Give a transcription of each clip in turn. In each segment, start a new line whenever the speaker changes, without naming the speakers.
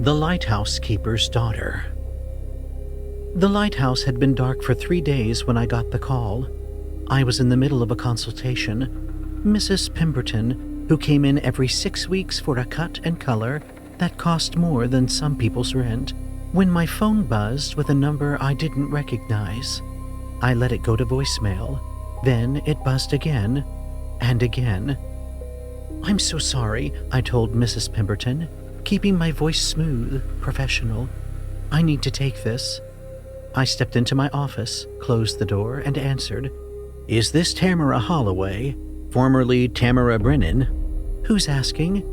The Lighthouse Keeper's Daughter. The lighthouse had been dark for 3 days when I got the call. I was in the middle of a consultation. Mrs. Pemberton, who came in every 6 weeks for a cut and color that cost more than some people's rent, when my phone buzzed with a number I didn't recognize. I let it go to voicemail. Then it buzzed again and again. "I'm so sorry," I told Mrs. Pemberton, keeping my voice smooth, professional. "I need to take this." I stepped into my office, closed the door, and answered. "Is this Tamara Holloway, formerly Tamara Brennan?" "Who's asking?"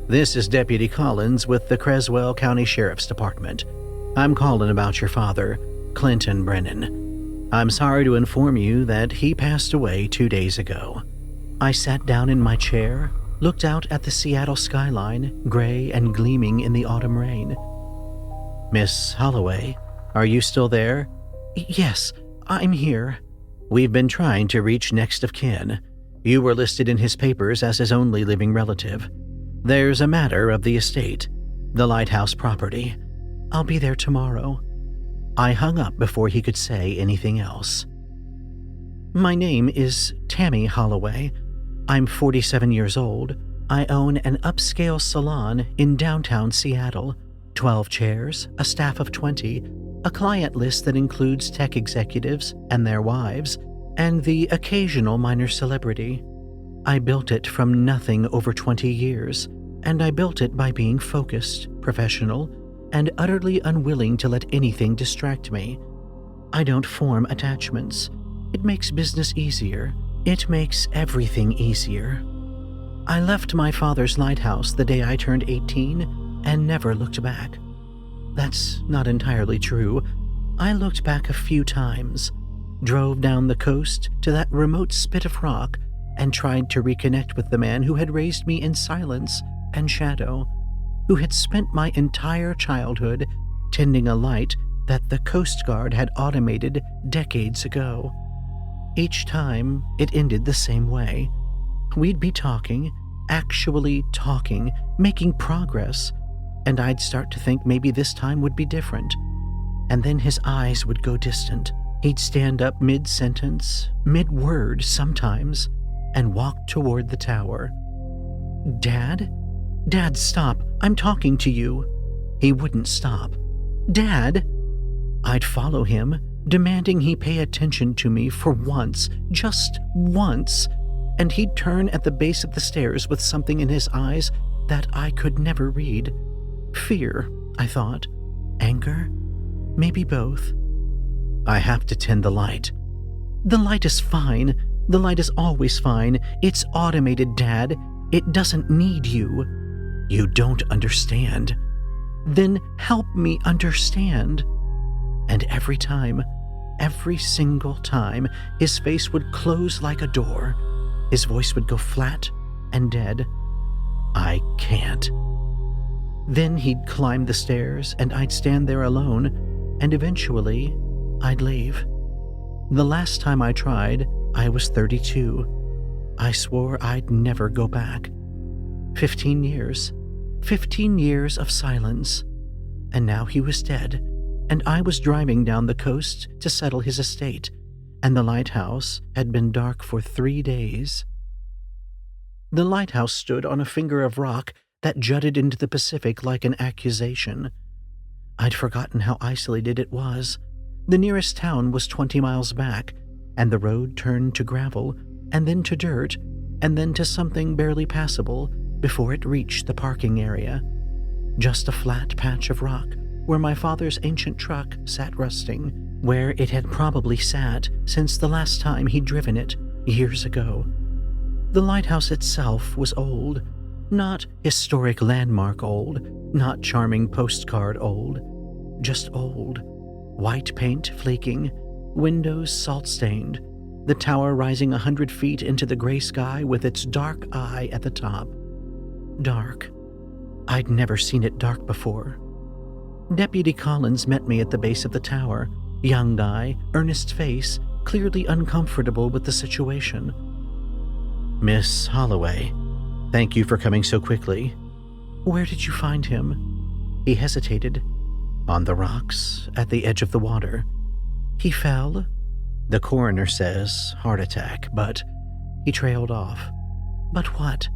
"This is Deputy Collins with the Creswell County Sheriff's Department. I'm calling about your father, Clinton Brennan. I'm sorry to inform you that he passed away 2 days ago." I sat down in my chair, looked out at the Seattle skyline, gray and gleaming in the autumn rain. "Miss Holloway, are you still there?" "Yes, I'm here." "We've been trying to reach next of kin. You were listed in his papers as his only living relative. There's a matter of the estate, the lighthouse property. I'll be there tomorrow." I hung up before he could say anything else. "My name is Tammy Holloway. I'm 47 years old. I own an upscale salon in downtown Seattle, 12 chairs, a staff of 20, a client list that includes tech executives and their wives, and the occasional minor celebrity. I built it from nothing over 20 years, and I built it by being focused, professional, and utterly unwilling to let anything distract me. I don't form attachments. It makes business easier. It makes everything easier. I left my father's lighthouse the day I turned 18 and never looked back. That's not entirely true. I looked back a few times, drove down the coast to that remote spit of rock, and tried to reconnect with the man who had raised me in silence and shadow, who had spent my entire childhood tending a light that the Coast Guard had automated decades ago. Each time, it ended the same way. We'd be talking, actually talking, making progress, and I'd start to think maybe this time would be different. And then his eyes would go distant. He'd stand up mid-sentence, mid-word sometimes, and walk toward the tower. "Dad? Dad, stop. I'm talking to you." He wouldn't stop. "Dad!" I'd follow him, demanding he pay attention to me for once, just once, and he'd turn at the base of the stairs with something in his eyes that I could never read. Fear, I thought. Anger? Maybe both. "I have to tend the light." "The light is fine. The light is always fine. It's automated, Dad. It doesn't need you." "You don't understand." "Then help me understand." And every time, every single time, his face would close like a door. His voice would go flat and dead. "I can't." Then he'd climb the stairs and I'd stand there alone, and eventually I'd leave. The last time I tried, I was 32. I swore I'd never go back. 15 years. 15 years of silence. And now he was dead. And I was driving down the coast to settle his estate, and the lighthouse had been dark for 3 days. The lighthouse stood on a finger of rock that jutted into the Pacific like an accusation. I'd forgotten how isolated it was. The nearest town was 20 miles back, and the road turned to gravel, and then to dirt, and then to something barely passable before it reached the parking area. Just a flat patch of rock, where my father's ancient truck sat rusting, where it had probably sat since the last time he'd driven it, years ago. The lighthouse itself was old, not historic landmark old, not charming postcard old, just old. White paint flaking, windows salt-stained, the tower rising 100 feet into the gray sky with its dark eye at the top. Dark. I'd never seen it dark before. Deputy Collins met me at the base of the tower, young guy, earnest face, clearly uncomfortable with the situation. "Miss Holloway, thank you for coming so quickly." "Where did you find him?" He hesitated. On the rocks, at the edge of the water. He fell. The coroner says heart attack, but he trailed off. But what?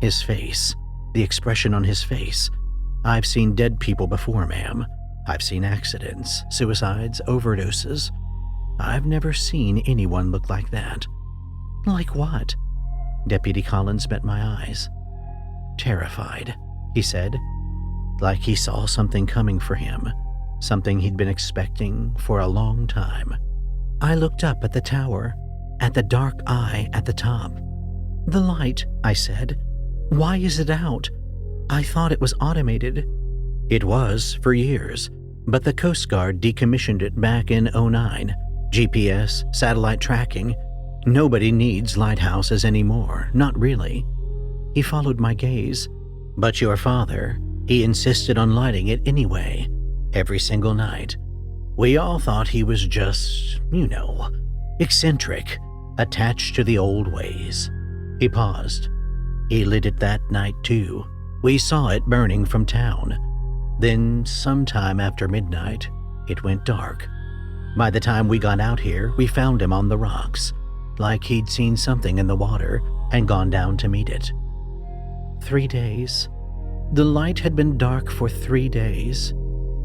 His face. The expression on his face. I've seen dead people before, ma'am. I've seen accidents, suicides, overdoses. I've never seen anyone look like that. Like what? Deputy Collins met my eyes. Terrified, he said. Like he saw something coming for him. Something he'd been expecting for a long time. I looked up at the tower, at the dark eye at the top. The light, I said. Why is it out? I thought it was automated. It was for years, but the Coast Guard decommissioned it back in '09. GPS, satellite tracking. Nobody needs lighthouses anymore, not really. He followed my gaze. But your father, he insisted on lighting it anyway, every single night. We all thought he was just, eccentric, attached to the old ways. He paused. He lit it that night too. We saw it burning from town. Then, sometime after midnight, it went dark. By the time we got out here, we found him on the rocks, like he'd seen something in the water and gone down to meet it. 3 days. The light had been dark for 3 days.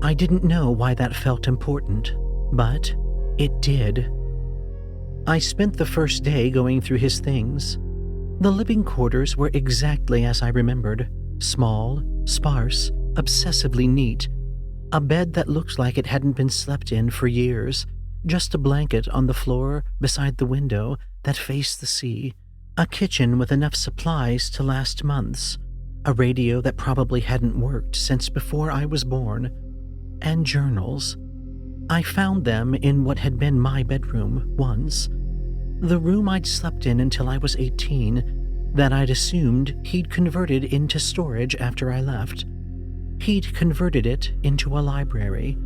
I didn't know why that felt important, but it did. I spent the first day going through his things. The living quarters were exactly as I remembered. Small, sparse, obsessively neat. A bed that looked like it hadn't been slept in for years. Just a blanket on the floor beside the window that faced the sea. A kitchen with enough supplies to last months. A radio that probably hadn't worked since before I was born. And journals. I found them in what had been my bedroom once. The room I'd slept in until I was 18, that I'd assumed he'd converted into storage after I left. He'd converted it into a library.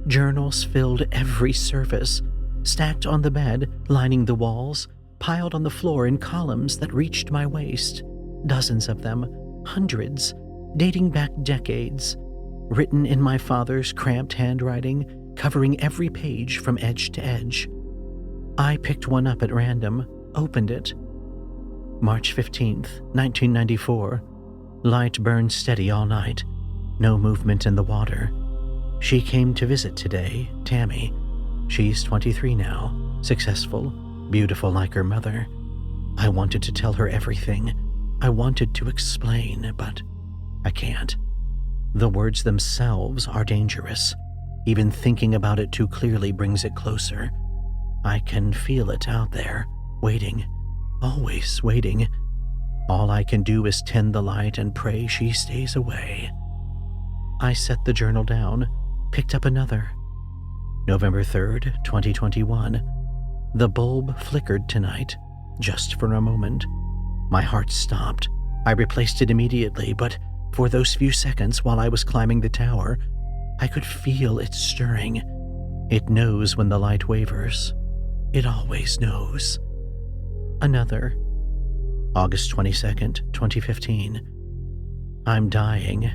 Journals filled every surface, stacked on the bed, lining the walls, piled on the floor in columns that reached my waist. Dozens of them, hundreds, dating back decades, written in my father's cramped handwriting, covering every page from edge to edge. I picked one up at random, opened it. March 15th, 1994. Light burned steady all night. No movement in the water. She came to visit today, Tammy. She's 23 now, successful, beautiful like her mother. I wanted to tell her everything. I wanted to explain, but I can't. The words themselves are dangerous. Even thinking about it too clearly brings it closer. I can feel it out there, waiting, always waiting. All I can do is tend the light and pray she stays away. I set the journal down, picked up another. November 3rd, 2021. The bulb flickered tonight, just for a moment. My heart stopped. I replaced it immediately, but for those few seconds while I was climbing the tower, I could feel it stirring. It knows when the light wavers. It always knows. Another. August 22nd, 2015. I'm dying.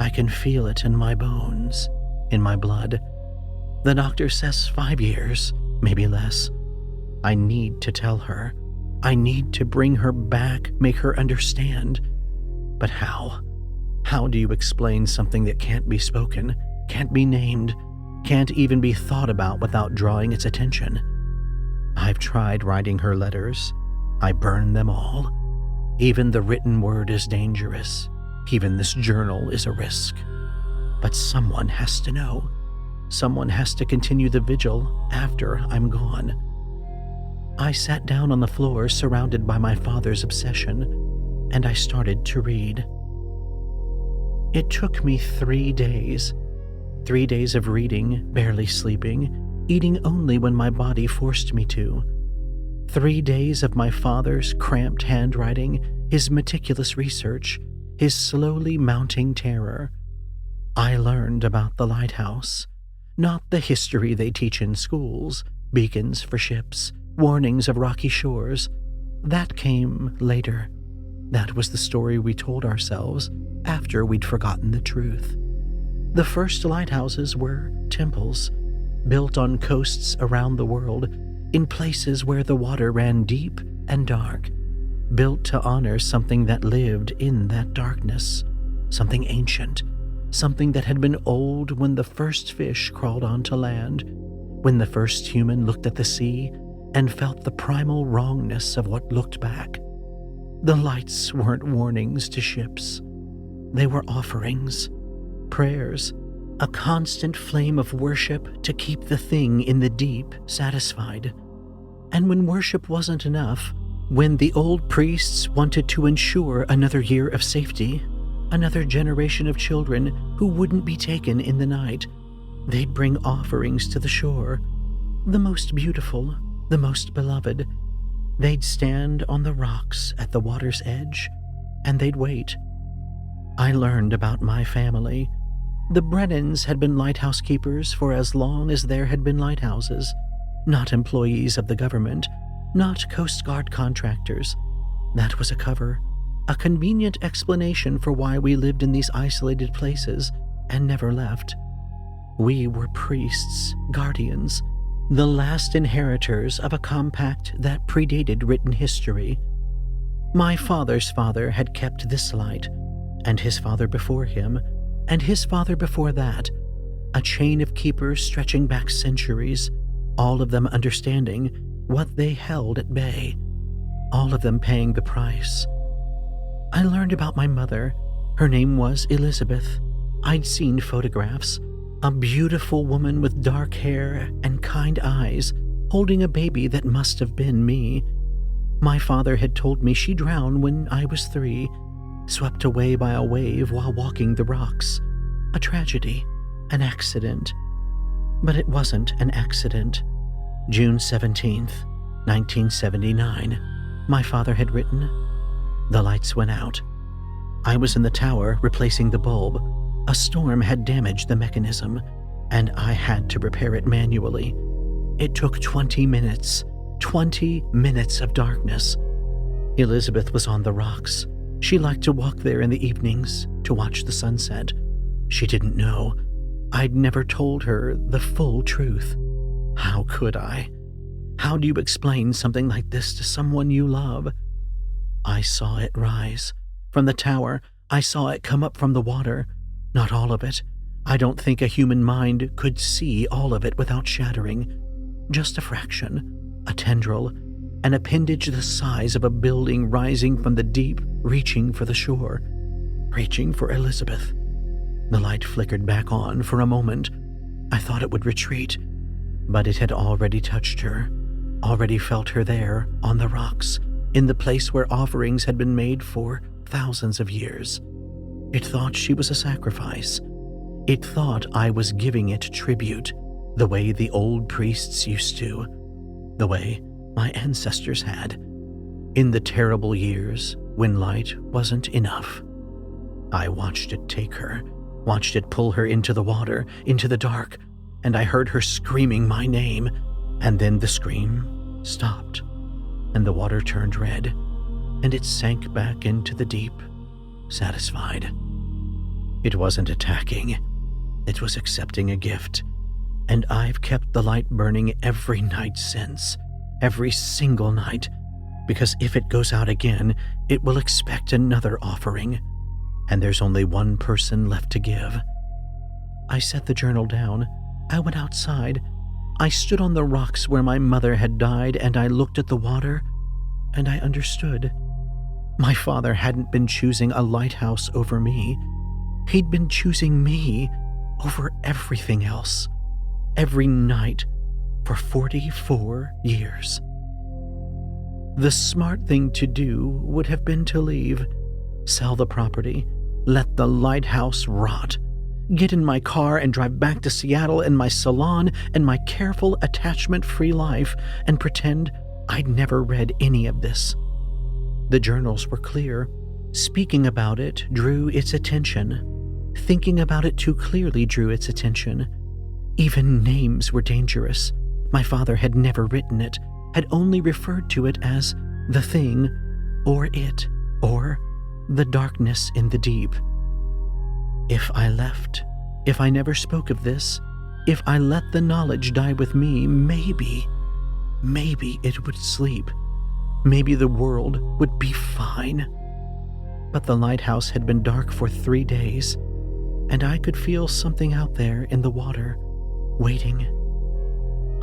I can feel it in my bones, in my blood. The doctor says 5 years, maybe less. I need to tell her. I need to bring her back, make her understand. But how? How do you explain something that can't be spoken, can't be named, can't even be thought about without drawing its attention? I've tried writing her letters. I burn them all. Even the written word is dangerous. Even this journal is a risk. But someone has to know. Someone has to continue the vigil after I'm gone. I sat down on the floor surrounded by my father's obsession, and I started to read. It took me 3 days. 3 days of reading, barely sleeping, eating only when my body forced me to. 3 days of my father's cramped handwriting, his meticulous research, his slowly mounting terror. I learned about the lighthouse, not the history they teach in schools, beacons for ships, warnings of rocky shores. That came later. That was the story we told ourselves after we'd forgotten the truth. The first lighthouses were temples, built on coasts around the world, in places where the water ran deep and dark, built to honor something that lived in that darkness, something ancient, something that had been old when the first fish crawled onto land, when the first human looked at the sea and felt the primal wrongness of what looked back. The lights weren't warnings to ships. They were offerings, prayers, a constant flame of worship to keep the thing in the deep satisfied. And when worship wasn't enough, when the old priests wanted to ensure another year of safety, another generation of children who wouldn't be taken in the night, they'd bring offerings to the shore, the most beautiful, the most beloved. They'd stand on the rocks at the water's edge, and they'd wait. I learned about my family. The Brennans had been lighthouse keepers for as long as there had been lighthouses, not employees of the government, not Coast Guard contractors. That was a cover, a convenient explanation for why we lived in these isolated places and never left. We were priests, guardians, the last inheritors of a compact that predated written history. My father's father had kept this light, and his father before him, and his father before that, a chain of keepers stretching back centuries, all of them understanding what they held at bay, all of them paying the price. I learned about my mother. Her name was Elizabeth. I'd seen photographs, a beautiful woman with dark hair and kind eyes, holding a baby that must have been me. My father had told me she drowned when I was 3, swept away by a wave while walking the rocks. A tragedy, an accident. But it wasn't an accident. June 17th, 1979, my father had written. The lights went out. I was in the tower replacing the bulb. A storm had damaged the mechanism, and I had to repair it manually. It took 20 minutes. 20 minutes of darkness. Elizabeth was on the rocks. She liked to walk there in the evenings to watch the sunset. She didn't know. I'd never told her the full truth. How could I? How do you explain something like this to someone you love? I saw it rise. From the tower, I saw it come up from the water. Not all of it. I don't think a human mind could see all of it without shattering. Just a fraction, a tendril, an appendage the size of a building rising from the deep, reaching for the shore, reaching for Elizabeth. The light flickered back on for a moment. I thought it would retreat, but it had already touched her, already felt her there on the rocks, in the place where offerings had been made for thousands of years. It thought she was a sacrifice. It thought I was giving it tribute, the way the old priests used to, the way my ancestors had, in the terrible years when light wasn't enough. I watched it take her, watched it pull her into the water, into the dark, and I heard her screaming my name, and then the scream stopped, and the water turned red, and it sank back into the deep, satisfied. It wasn't attacking. It was accepting a gift, and I've kept the light burning every night since, every single night, because if it goes out again, it will expect another offering, and there's only one person left to give. I set the journal down. I went outside. I stood on the rocks where my mother had died, and I looked at the water, and I understood. My father hadn't been choosing a lighthouse over me. He'd been choosing me over everything else, every night, for 44 years. The smart thing to do would have been to leave, sell the property, let the lighthouse rot, get in my car and drive back to Seattle in my salon and my careful attachment-free life and pretend I'd never read any of this. The journals were clear. Speaking about it drew its attention. Thinking about it too clearly drew its attention. Even names were dangerous. My father had never written it, had only referred to it as the thing, or it, or the darkness in the deep. If I left, If I never spoke of this, if I let the knowledge die with me, maybe it would sleep. Maybe the world would be fine. But the lighthouse had been dark for 3 days, and I could feel something out there in the water, waiting.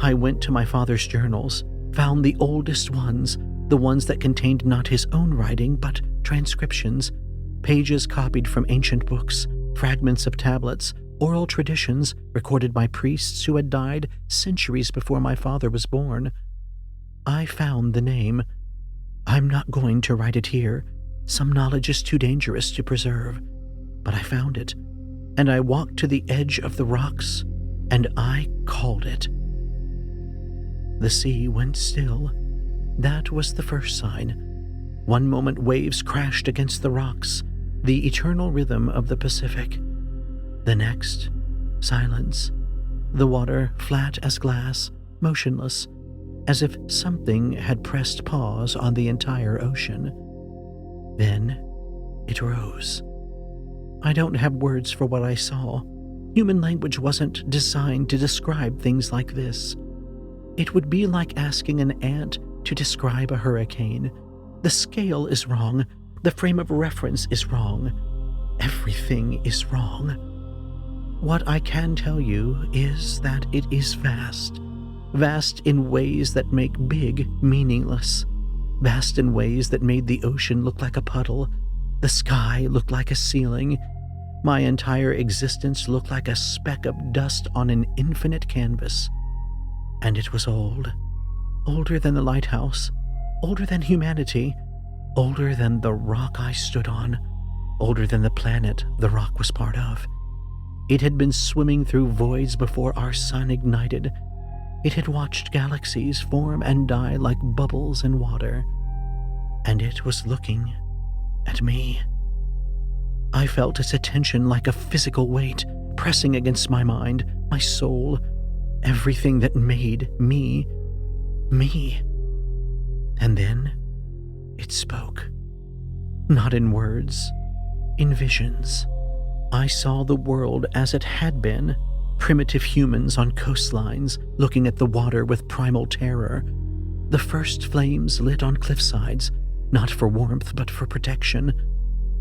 I went to my father's journals, found the oldest ones, the ones that contained not his own writing, but transcriptions, pages copied from ancient books, fragments of tablets, oral traditions recorded by priests who had died centuries before my father was born. I found the name. I'm not going to write it here. Some knowledge is too dangerous to preserve. But I found it, and I walked to the edge of the rocks, and I called it. The sea went still. That was the first sign. One moment waves crashed against the rocks, the eternal rhythm of the Pacific. The next, silence. The water flat as glass, motionless, as if something had pressed pause on the entire ocean. Then it rose. I don't have words for what I saw. Human language wasn't designed to describe things like this. It would be like asking an ant to describe a hurricane. The scale is wrong. The frame of reference is wrong. Everything is wrong. What I can tell you is that it is vast. Vast in ways that make big meaningless. Vast in ways that made the ocean look like a puddle, the sky look like a ceiling, my entire existence looked like a speck of dust on an infinite canvas. And it was old. Older than the lighthouse, older than humanity, older than the rock I stood on, older than the planet the rock was part of. It had been swimming through voids before our sun ignited. It had watched galaxies form and die like bubbles in water. And it was looking at me. I felt its attention like a physical weight pressing against my mind, my soul, everything that made me, me. And then it spoke. Not in words, in visions. I saw the world as it had been, primitive humans on coastlines looking at the water with primal terror. The first flames lit on cliffsides, not for warmth but for protection.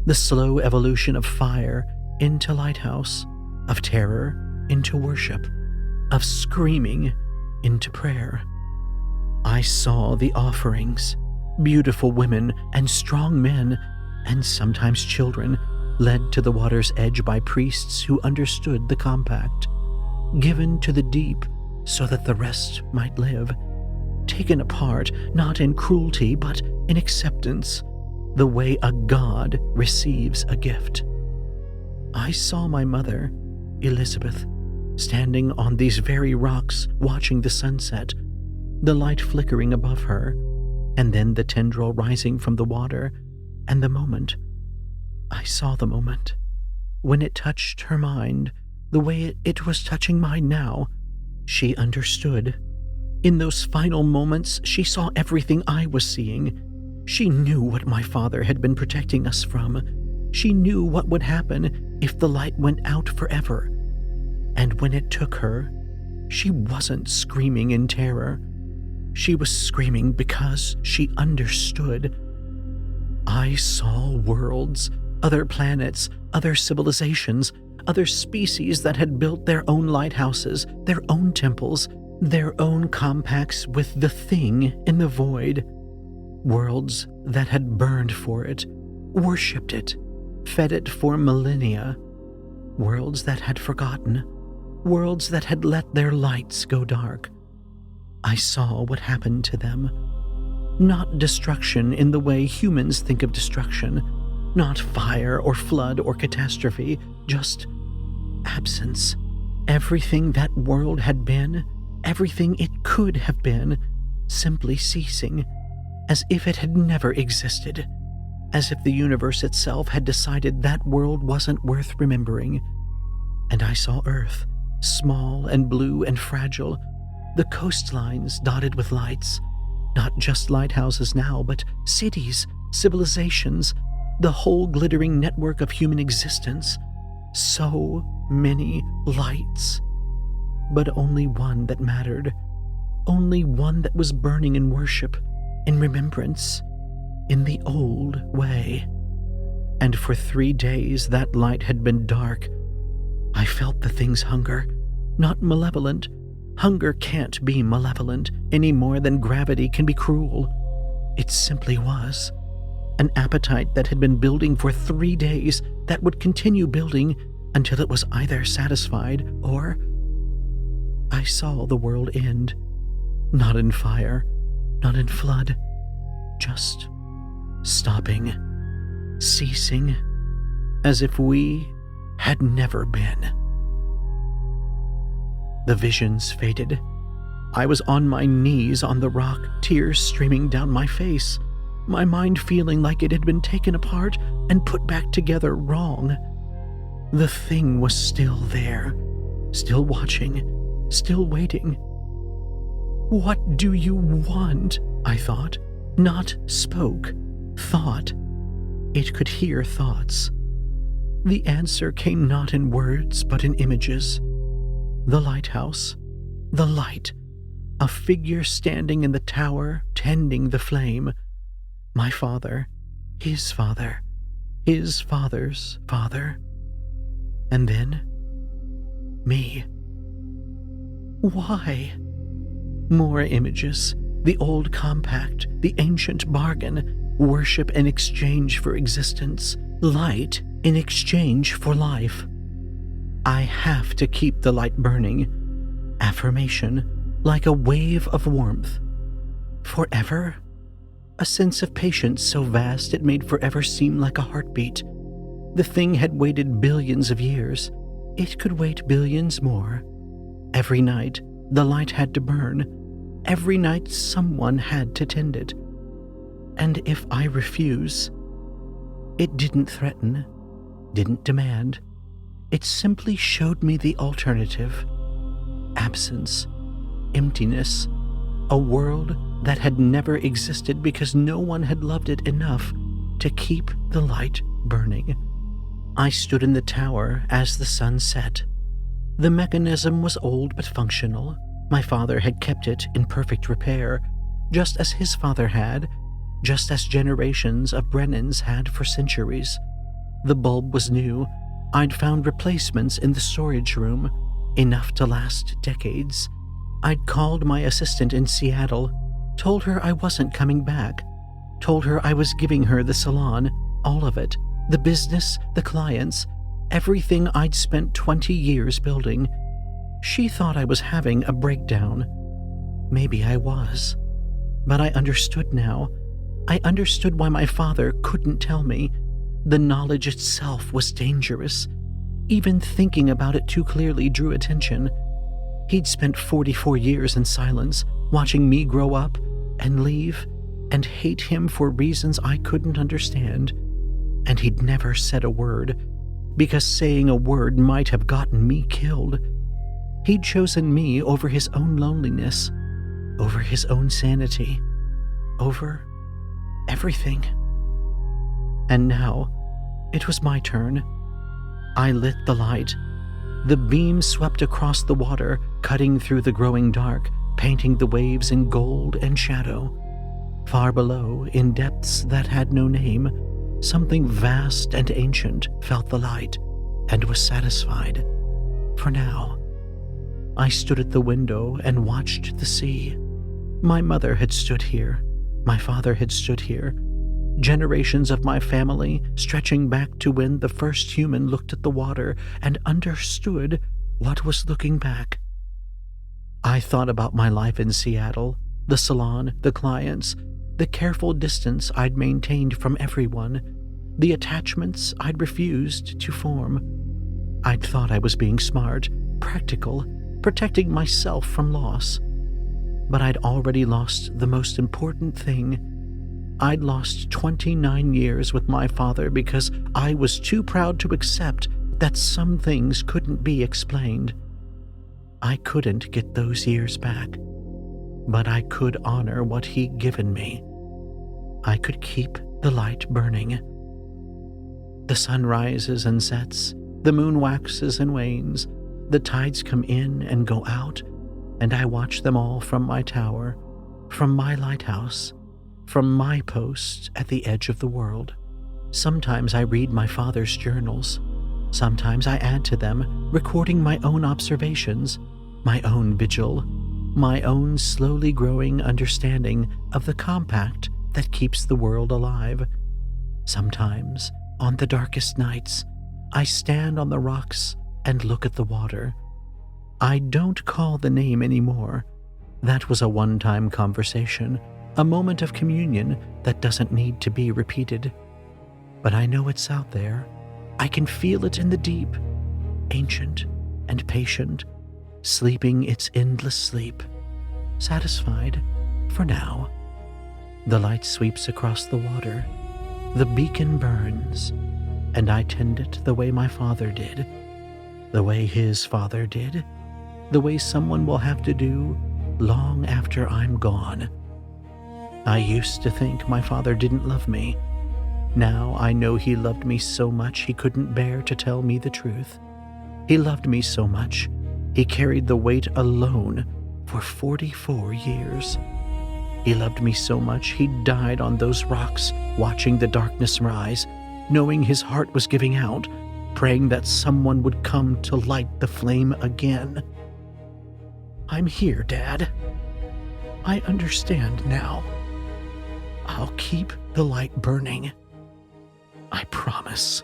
The slow evolution of fire into lighthouse, of terror into worship, of screaming into prayer. I saw the offerings, beautiful women and strong men, and sometimes children, led to the water's edge by priests who understood the compact, given to the deep so that the rest might live, taken apart not in cruelty but in acceptance, the way a god receives a gift. I saw my mother, Elizabeth, standing on these very rocks watching the sunset, the light flickering above her, and then the tendril rising from the water, and the moment. I saw the moment, when it touched her mind, the way it was touching mine now. She understood. In those final moments, she saw everything I was seeing. She knew what my father had been protecting us from. She knew what would happen if the light went out forever. And when it took her, she wasn't screaming in terror. She was screaming because she understood. I saw worlds, other planets, other civilizations, other species that had built their own lighthouses, their own temples, their own compacts with the thing in the void. Worlds that had burned for it, worshipped it, fed it for millennia. Worlds that had forgotten, worlds that had let their lights go dark. I saw what happened to them. Not destruction in the way humans think of destruction, not fire or flood or catastrophe, just absence. Everything that world had been, everything it could have been, simply ceasing, as if it had never existed, as if the universe itself had decided that world wasn't worth remembering. And I saw Earth, small and blue and fragile, the coastlines dotted with lights, not just lighthouses now, but cities, civilizations, the whole glittering network of human existence, so many lights, but only one that mattered, only one that was burning in worship, in remembrance, in the old way. And for 3 days that light had been dark. I felt the thing's hunger, not malevolent. Hunger can't be malevolent any more than gravity can be cruel. It simply was. An appetite that had been building for 3 days, that would continue building until it was either satisfied or I saw the world end. Not in fire, not in flood, just stopping, ceasing, as if we had never been. The visions faded. I was on my knees on the rock, tears streaming down my face, my mind feeling like it had been taken apart and put back together wrong. The thing was still there, still watching, still waiting. What do you want? I thought. Not spoke, thought. It could hear thoughts. The answer came not in words, but in images. The lighthouse, the light, a figure standing in the tower, tending the flame. My father, his father, his father's father. And then, me. Why? More images, the old compact, the ancient bargain, worship in exchange for existence, light in exchange for life. I have to keep the light burning. Affirmation, like a wave of warmth. Forever? A sense of patience so vast it made forever seem like a heartbeat. The thing had waited billions of years. It could wait billions more. Every night, the light had to burn. Every night, someone had to tend it. And if I refuse, it didn't threaten, didn't demand. It simply showed me the alternative. Absence, emptiness, a world that had never existed because no one had loved it enough to keep the light burning. I stood in the tower as the sun set. The mechanism was old but functional. My father had kept it in perfect repair, just as his father had, just as generations of Brennans had for centuries. The bulb was new. I'd found replacements in the storage room, enough to last decades. I'd called my assistant in Seattle, told her I wasn't coming back, told her I was giving her the salon, all of it, the business, the clients, everything I'd spent 20 years building. She thought I was having a breakdown. Maybe I was. But I understood now. I understood why my father couldn't tell me. The knowledge itself was dangerous. Even thinking about it too clearly drew attention. He'd spent 44 years in silence, watching me grow up and leave and hate him for reasons I couldn't understand. And he'd never said a word, because saying a word might have gotten me killed. He'd chosen me over his own loneliness, over his own sanity, over everything. And now, it was my turn. I lit the light. The beam swept across the water, cutting through the growing dark, painting the waves in gold and shadow. Far below, in depths that had no name, something vast and ancient felt the light and was satisfied. For now. I stood at the window and watched the sea. My mother had stood here. My father had stood here. Generations of my family stretching back to when the first human looked at the water and understood what was looking back. I thought about my life in Seattle, the salon, the clients, the careful distance I'd maintained from everyone, the attachments I'd refused to form. I'd thought I was being smart, practical, protecting myself from loss. But I'd already lost the most important thing. I'd lost 29 years with my father because I was too proud to accept that some things couldn't be explained. I couldn't get those years back, but I could honor what he'd given me. I could keep the light burning. The sun rises and sets, The moon waxes and wanes, the tides come in and go out, and I watch them all from my tower, from my lighthouse, from my post at the edge of the world. Sometimes I read my father's journals. Sometimes I add to them, recording my own observations, my own vigil, my own slowly growing understanding of the compact that keeps the world alive. Sometimes, on the darkest nights, I stand on the rocks and look at the water. I don't call the name anymore. That was a one-time conversation, a moment of communion that doesn't need to be repeated. But I know it's out there. I can feel it in the deep, ancient and patient, sleeping its endless sleep, satisfied for now. The light sweeps across the water. The beacon burns, and I tend it the way my father did, the way his father did, the way someone will have to do long after I'm gone. I used to think my father didn't love me. Now I know he loved me so much he couldn't bear to tell me the truth. He loved me so much, he carried the weight alone for 44 years. He loved me so much he died on those rocks, watching the darkness rise, knowing his heart was giving out, praying that someone would come to light the flame again. I'm here, Dad. I understand now. I'll keep the light burning. I promise.